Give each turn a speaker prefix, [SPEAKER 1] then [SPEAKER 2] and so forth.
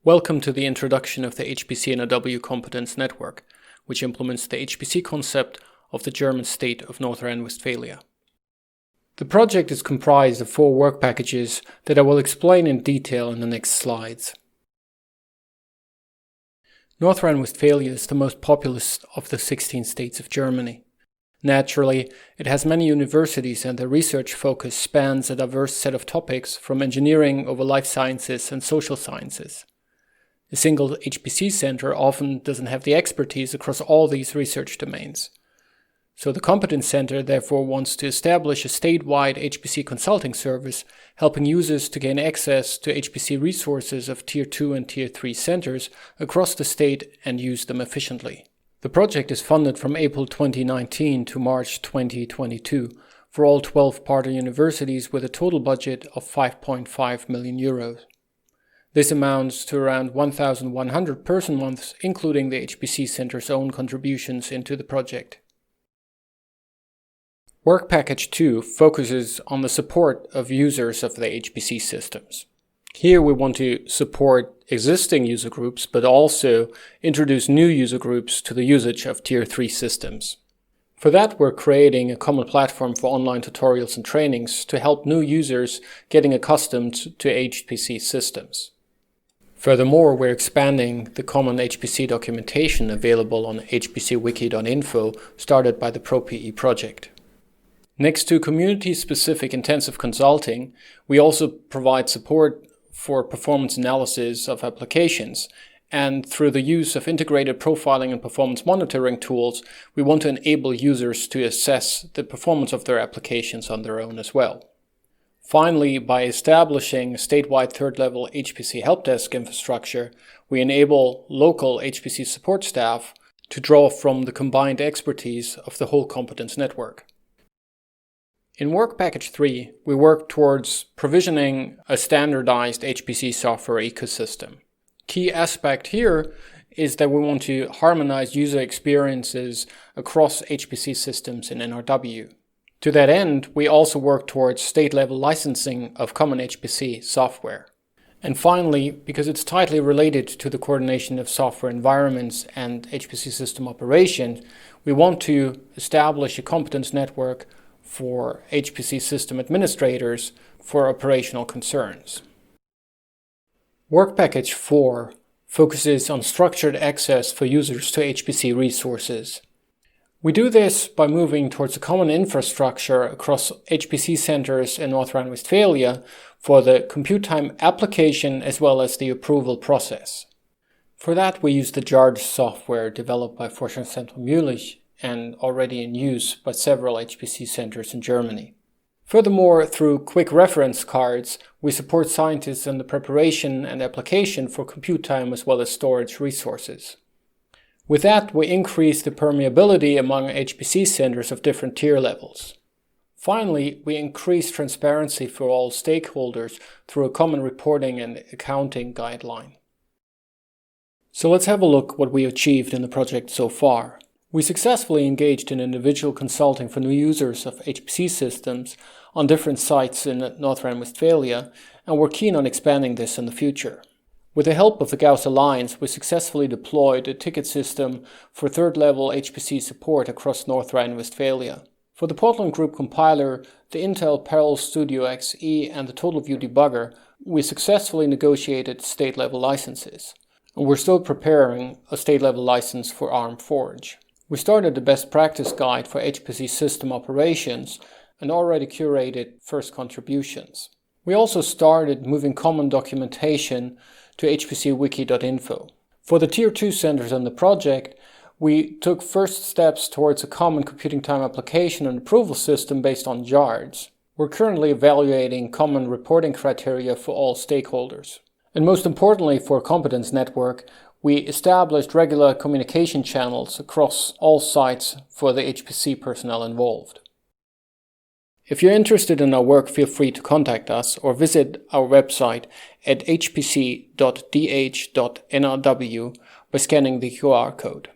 [SPEAKER 1] Welcome to the introduction of the HPC.NRW Competence Network, which implements the HPC concept of the German state of North Rhine-Westphalia. The project is comprised of 4 work packages that I will explain in detail in the next slides. North Rhine-Westphalia is the most populous of the 16 states of Germany. Naturally, it has many universities and their research focus spans a diverse set of topics from engineering over life sciences and social sciences. A single HPC center often doesn't have the expertise across all these research domains. So the Competence Center therefore wants to establish a statewide HPC consulting service, helping users to gain access to HPC resources of Tier 2 and Tier 3 centers across the state and use them efficiently. The project is funded from April 2019 to March 2022 for all 12 partner universities with a total budget of 5.5 million euros. This amounts to around 1,100 person months, including the HPC Center's own contributions into the project. Work Package 2 focuses on the support of users of the HPC systems. Here we want to support existing user groups, but also introduce new user groups to the usage of Tier 3 systems. For that, we're creating a common platform for online tutorials and trainings to help new users getting accustomed to HPC systems. Furthermore, we're expanding the common HPC documentation available on hpcwiki.info started by the ProPE project. Next to community-specific intensive consulting, we also provide support for performance analysis of applications, and through the use of integrated profiling and performance monitoring tools, we want to enable users to assess the performance of their applications on their own as well. Finally, by establishing a statewide third-level HPC helpdesk infrastructure, we enable local HPC support staff to draw from the combined expertise of the whole Competence network. In Work Package 3, we work towards provisioning a standardized HPC software ecosystem. Key aspect here is that we want to harmonize user experiences across HPC systems in NRW. To that end, we also work towards state-level licensing of common HPC software. And finally, because it's tightly related to the coordination of software environments and HPC system operations, we want to establish a competence network for HPC system administrators for operational concerns. Work Package 4 focuses on structured access for users to HPC resources. We do this by moving towards a common infrastructure across HPC centers in North Rhine-Westphalia for the compute time application as well as the approval process. For that, we use the JARD software developed by Forschungszentrum Jülich and already in use by several HPC centers in Germany. Furthermore, through quick reference cards, we support scientists in the preparation and application for compute time as well as storage resources. With that, we increase the permeability among HPC centers of different tier levels. Finally, we increase transparency for all stakeholders through a common reporting and accounting guideline. So let's have a look what we achieved in the project so far. We successfully engaged in individual consulting for new users of HPC systems on different sites in North Rhine-Westphalia, and we're keen on expanding this in the future. With the help of the Gauss Alliance, we successfully deployed a ticket system for third-level HPC support across North Rhine-Westphalia. For the Portland Group compiler, the Intel Parallel Studio XE and the TotalView debugger, we successfully negotiated state-level licenses. And we're still preparing a state-level license for ARM Forge. We started the best practice guide for HPC system operations and already curated first contributions. We also started moving common documentation to hpcwiki.info. For the Tier 2 centers in the project, we took first steps towards a common computing time application and approval system based on JARDs. We're currently evaluating common reporting criteria for all stakeholders. And most importantly for a competence network, we established regular communication channels across all sites for the HPC personnel involved. If you're interested in our work, feel free to contact us or visit our website at hpc.dh.nrw by scanning the QR code.